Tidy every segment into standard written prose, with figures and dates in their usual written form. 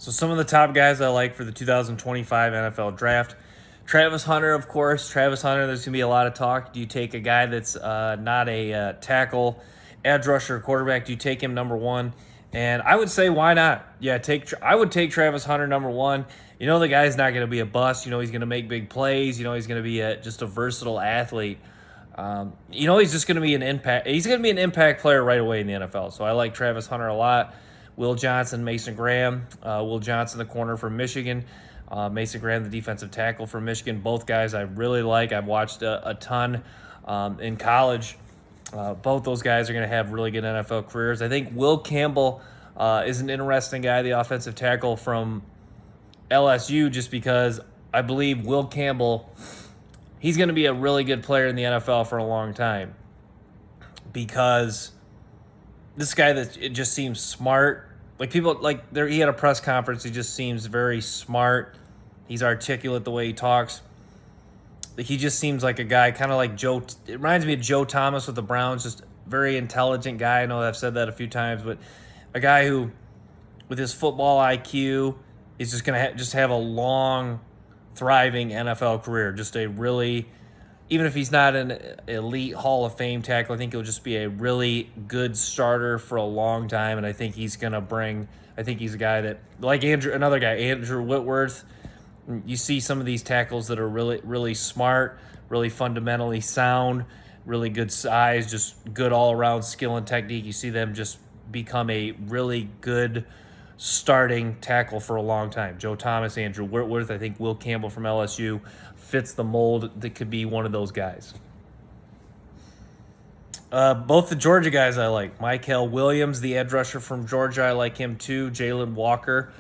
So some of the top guys I like for the 2025 NFL draft. Travis Hunter, of course. Travis Hunter, there's going to be a lot of talk. Do you take a guy that's not a tackle, edge rusher, quarterback? Do you take him number one? And I would say, why not? Yeah, I would take Travis Hunter number one. You know the guy's not going to be a bust. You know he's going to make big plays. You know he's going to be just a versatile athlete. You know he's just going to be an impact. He's going to be an impact player right away in the NFL. So I like Travis Hunter a lot. Will Johnson, Mason Graham. Will Johnson, the corner from Michigan. Mason Graham, the defensive tackle from Michigan. Both guys I really like. I've watched a ton in college. Both those guys are going to have really good NFL careers. I think Will Campbell is an interesting guy, the offensive tackle from LSU, just because I believe Will Campbell, he's going to be a really good player in the NFL for a long time, because this guy that it just seems smart. Like people like there, he had a press conference. He just seems very smart. He's articulate the way he talks. He just seems like a guy, kind of like Joe. It reminds me of Joe Thomas with the Browns. Just very intelligent guy. I know I've said that a few times, but a guy who, with his football IQ, is just gonna just have a long, thriving NFL career. Just a really, even if he's not an elite Hall of Fame tackle, I think he'll just be a really good starter for a long time. And I think he's going to bring, I think he's a guy that, like another guy, Andrew Whitworth. You see some of these tackles that are really, really smart, really fundamentally sound, really good size, just good all around skill and technique. You see them just become a really good starting tackle for a long time. Joe Thomas, Andrew Whitworth. I think Will Campbell from LSU fits the mold that could be one of those guys. Both the Georgia guys I like. Michael Williams, the edge rusher from Georgia, I like him too. Jalen Walker,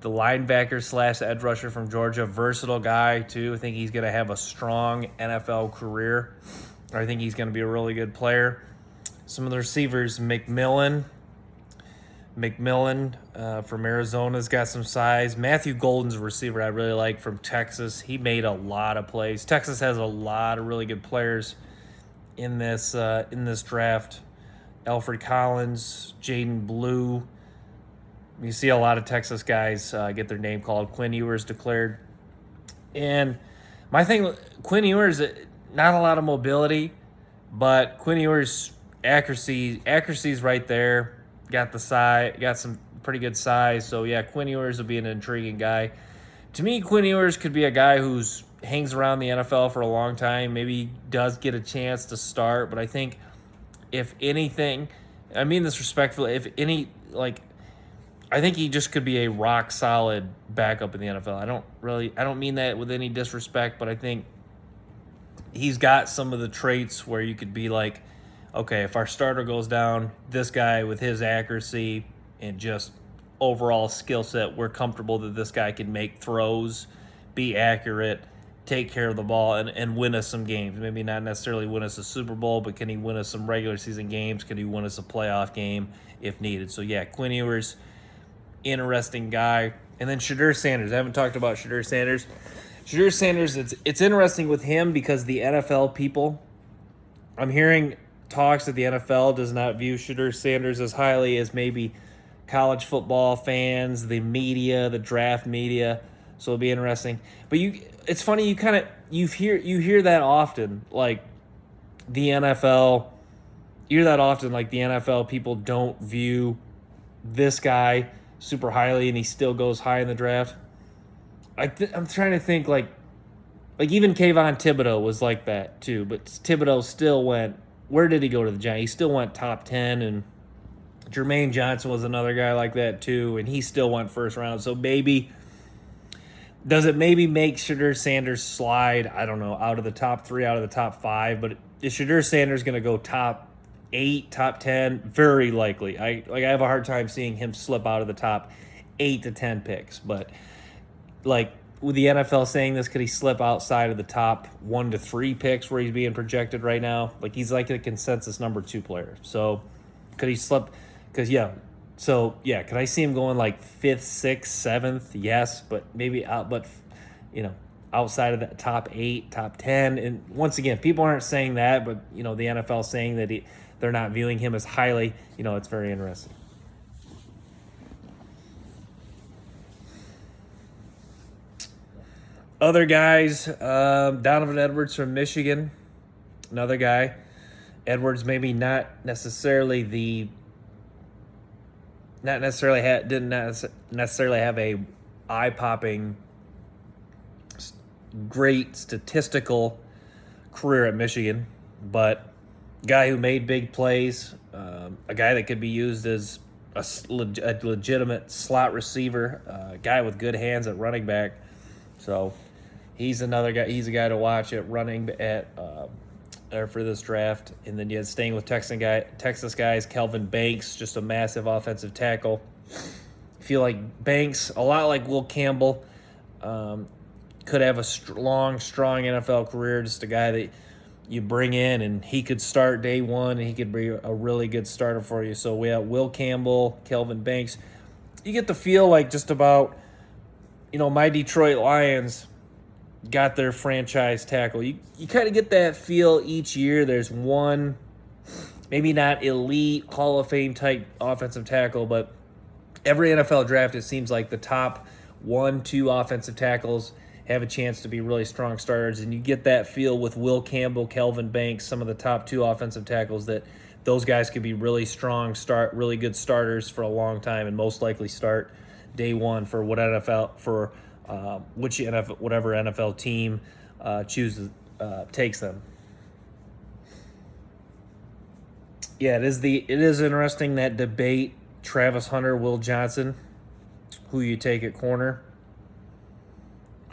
the linebacker / edge rusher from Georgia, versatile guy too. I think he's going to have a strong NFL career. I think he's going to be a really good player. Some of the receivers, McMillan from Arizona's got some size. Matthew Golden's a receiver I really like from Texas. He made a lot of plays. Texas has a lot of really good players in this draft. Alfred Collins, Jaden Blue. You see a lot of Texas guys get their name called. Quinn Ewers declared. And my thing, Quinn Ewers, not a lot of mobility, but Quinn Ewers' accuracy's right there. Got the size, got some pretty good size. So yeah, Quinn Ewers will be an intriguing guy. To me, Quinn Ewers could be a guy who's hangs around the NFL for a long time. Maybe does get a chance to start, but I think if anything, I mean this respectfully, I think he just could be a rock solid backup in the NFL. I don't mean that with any disrespect, but I think he's got some of the traits where you could be like, okay, if our starter goes down, this guy with his accuracy and just overall skill set, we're comfortable that this guy can make throws, be accurate, take care of the ball, and win us some games. Maybe not necessarily win us a Super Bowl, but can he win us some regular season games? Can he win us a playoff game if needed? So, yeah, Quinn Ewers, interesting guy. And then Shedeur Sanders. I haven't talked about Shedeur Sanders. Shedeur Sanders, it's interesting with him because the NFL people, I'm hearing talks that the NFL does not view Shedeur Sanders as highly as maybe college football fans, the media, the draft media. So it'll be interesting. But it's funny, you hear that often, like the NFL. You hear that often, like the NFL people don't view this guy super highly, and he still goes high in the draft. I'm trying to think like even Kayvon Thibodeau was like that too, but Thibodeau still went. Where did he go to the Giants? He still went top 10, and Jermaine Johnson was another guy like that too, and he still went first round. So does it maybe make Shedeur Sanders slide, I don't know, out of the top 3, out of the top 5, but is Shedeur Sanders going to go top 8, top 10? Very likely. I have a hard time seeing him slip out of the top 8 to 10 picks, but like with the NFL saying this, could he slip outside of the top 1 to 3 picks where he's being projected right now? Like he's like a consensus number 2 player. So could he slip? Because could I see him going like 5th, 6th, 7th? Yes, but maybe outside of the top 8, top 10. And once again, people aren't saying that, but the NFL saying that they're not viewing him as highly. It's very interesting. Other guys, Donovan Edwards from Michigan, another guy. Edwards maybe not necessarily didn't necessarily have a eye popping great statistical career at Michigan, but guy who made big plays, a guy that could be used as a legitimate slot receiver, a guy with good hands at running back. So he's another guy. He's a guy to watch at running for this draft. And then you had staying with Texas guys, Kelvin Banks, just a massive offensive tackle. I feel like Banks, a lot like Will Campbell, could have a long, strong NFL career. Just a guy that you bring in and he could start day one and he could be a really good starter for you. So we have Will Campbell, Kelvin Banks. You get the feel like just about, my Detroit Lions got their franchise tackle. You kind of get that feel each year. There's one, maybe not elite Hall of Fame type offensive tackle, but every NFL draft, it seems like the top 1-2 offensive tackles have a chance to be really strong starters, and you get that feel with Will Campbell, Kelvin Banks, some of the top 2 offensive tackles, that those guys could be really strong, really good starters for a long time, and most likely start day one for whatever NFL team takes them. Yeah, it is interesting, that debate, Travis Hunter, Will Johnson, who you take at corner,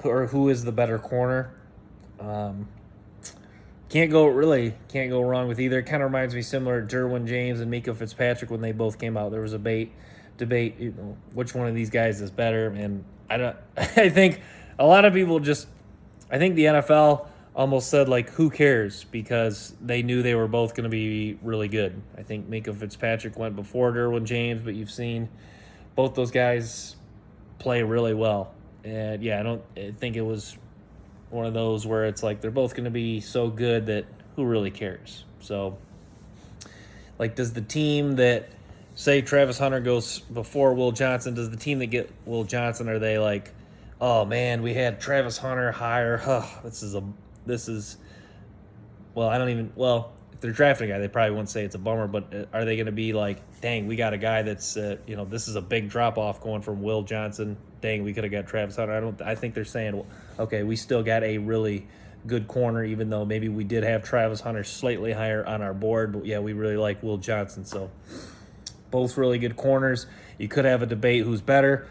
or who is the better corner. Can't go wrong with either. It kind of reminds me similar to Derwin James and Mika Fitzpatrick when they both came out. There was a debate, which one of these guys is better. And I think a lot of people I think the NFL almost said, like, who cares, because they knew they were both going to be really good. I think Mika Fitzpatrick went before Derwin James, but you've seen both those guys play really well. And yeah, I think it was one of those where it's like they're both going to be so good that who really cares? So, like, does the team that, say Travis Hunter goes before Will Johnson, does the team that get Will Johnson, are they like, oh man, we had Travis Hunter higher. If they're drafting a guy, they probably wouldn't say it's a bummer, but are they going to be like, dang, we got a guy that's, this is a big drop off going from Will Johnson. Dang, we could have got Travis Hunter. I think they're saying, well, okay, we still got a really good corner, even though maybe we did have Travis Hunter slightly higher on our board. But yeah, we really like Will Johnson. So both really good corners. You could have a debate who's better.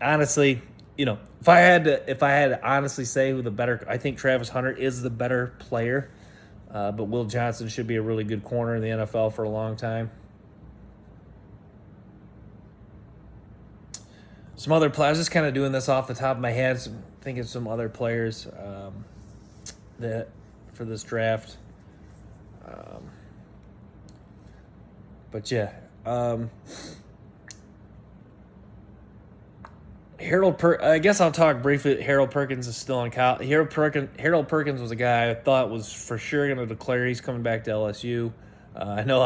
Honestly, if I had to honestly say who the better, I think Travis Hunter is the better player. But Will Johnson should be a really good corner in the NFL for a long time. Some other players, I was just kind of doing this off the top of my head, thinking some other players that for this draft. But yeah, I guess I'll talk briefly. Harold Perkins is still in college. Harold Perkins was a guy I thought was for sure going to declare he's coming back to LSU. I know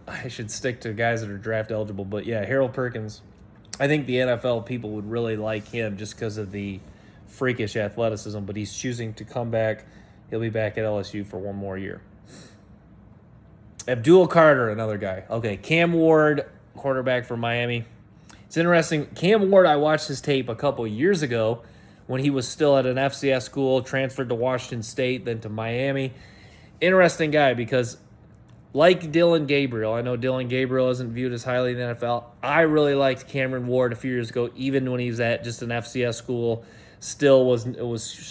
I should stick to guys that are draft eligible, but yeah, Harold Perkins. I think the NFL people would really like him just because of the freakish athleticism, but he's choosing to come back. He'll be back at LSU for one more year. Abdul Carter, another guy. Okay, Cam Ward, quarterback for Miami. It's interesting. Cam Ward, I watched his tape a couple years ago when he was still at an FCS school, transferred to Washington State, then to Miami. Interesting guy because, like Dillon Gabriel, I know Dillon Gabriel isn't viewed as highly in the NFL. I really liked Cameron Ward a few years ago, even when he was at just an FCS school. Still was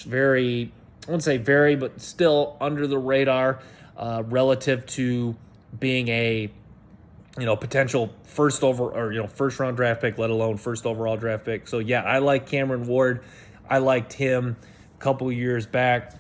very, I wouldn't say very, but still under the radar relative to being a potential first round draft pick, let alone first overall draft pick. So yeah, I like Cameron Ward. I liked him a couple years back.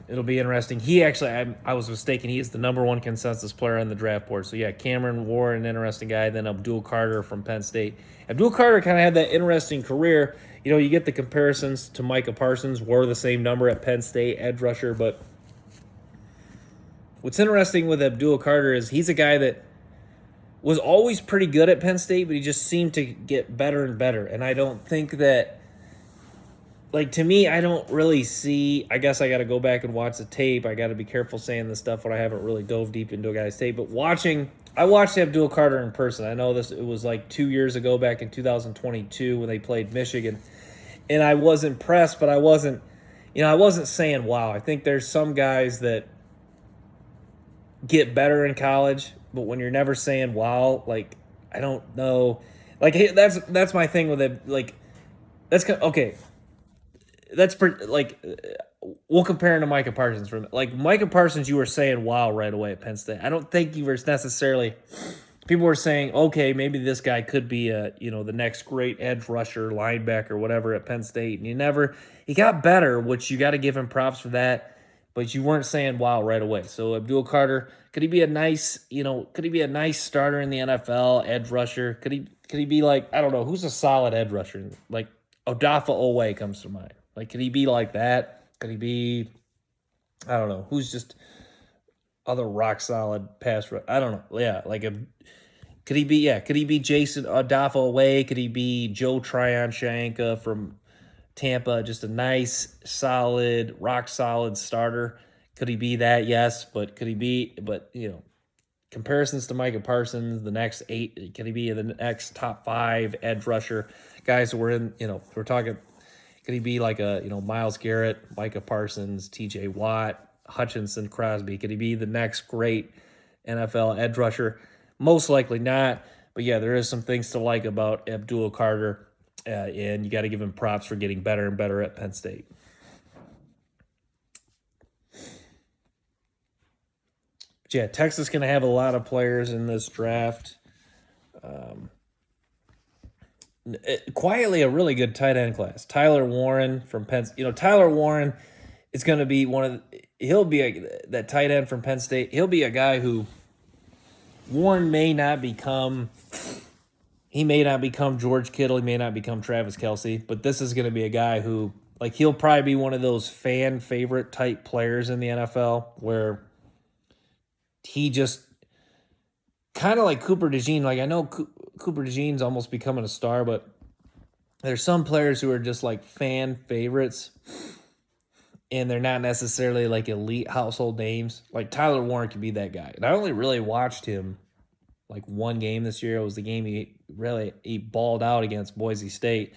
It'll be interesting. He actually, I was mistaken. He is the number one consensus player on the draft board. So yeah, Cameron Ward, an interesting guy. Then Abdul Carter from Penn State. Abdul Carter kind of had that interesting career. You get the comparisons to Micah Parsons, wore the same number at Penn State, edge rusher. But what's interesting with Abdul Carter is he's a guy that was always pretty good at Penn State, but he just seemed to get better and better. And I don't think that like to me, I don't really see. I guess I got to go back and watch the tape. I got to be careful saying this stuff when I haven't really dove deep into a guy's tape. But I watched Abdul Carter in person. I know this. It was like 2 years ago, back in 2022, when they played Michigan, and I was impressed, but I wasn't. I wasn't saying wow. I think there's some guys that get better in college, but when you're never saying wow, like I don't know, like hey, that's my thing with it. Like okay. We'll compare him to Micah Parsons. Like Micah Parsons, you were saying wow right away at Penn State. I don't think you were necessarily. People were saying, okay, maybe this guy could be the next great edge rusher, linebacker, whatever at Penn State. And he got better, which you got to give him props for that. But you weren't saying wow right away. So Abdul Carter, could he be a nice starter in the NFL, edge rusher? Could he be like, I don't know, who's a solid edge rusher? Like Odafe Oweh comes to mind. Like, could he be like that? Could he be, I don't know, who's just other rock solid pass rush? I don't know. Yeah, could he be Jason Odafe Oweh? Could he be Joe Tryon-Shoyinka from Tampa? Just a nice, solid, rock solid starter. Could he be that? Yes, but comparisons to Micah Parsons, the next 8, can he be the next top 5 edge rusher? Guys who we're talking, could he be like a, Myles Garrett, Micah Parsons, TJ Watt, Hutchinson, Crosby? Could he be the next great NFL edge rusher? Most likely not. But yeah, there is some things to like about Abdul Carter, and you got to give him props for getting better and better at Penn State. But yeah, Texas going to have a lot of players in this draft. Quietly a really good tight end class. Tyler Warren from Penn. Tyler Warren is going to be he'll be that tight end from Penn State. He'll be a guy who Warren may not become. He may not become George Kittle. He may not become Travis Kelce. But this is going to be a guy who, like, he'll probably be one of those fan favorite type players in the NFL where he just kind of like Cooper DeJean. Like, I know Cooper DeJean's almost becoming a star, but there's some players who are just like fan favorites, and they're not necessarily like elite household names. Like Tyler Warren could be that guy. And I only really watched him like one game this year. It was the game he balled out against Boise State.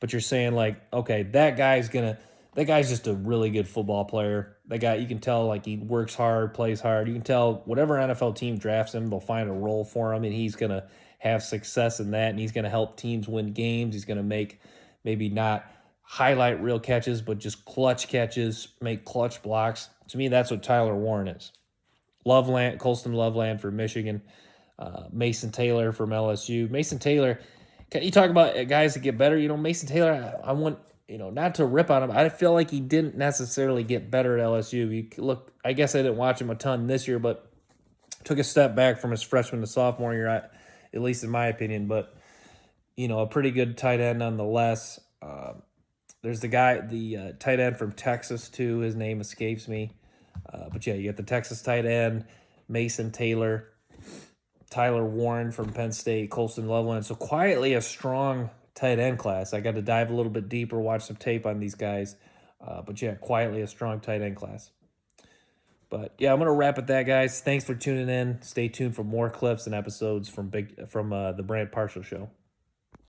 But you're saying like, okay, that guy's just a really good football player. That guy, you can tell like he works hard, plays hard. You can tell whatever NFL team drafts him, they'll find a role for him, and he's going to have success in that, and he's going to help teams win games. He's going to make maybe not highlight real catches, but just clutch catches, make clutch blocks. To me, that's what Tyler Warren is. Colston Loveland for Michigan, Mason Taylor from LSU. Mason Taylor, you talk about guys that get better. Mason Taylor, I want, not to rip on him. I feel like he didn't necessarily get better at LSU. I guess I didn't watch him a ton this year, but took a step back from his freshman to sophomore year, at least in my opinion. But, a pretty good tight end nonetheless. There's the tight end from Texas, too. His name escapes me. But, yeah, you got the Texas tight end, Mason Taylor, Tyler Warren from Penn State, Colston Loveland. So quietly a strong tight end class. I got to dive a little bit deeper, watch some tape on these guys. But, yeah, quietly a strong tight end class. But, yeah, I'm going to wrap it that, guys. Thanks for tuning in. Stay tuned for more clips and episodes from the Brant Parshall Show.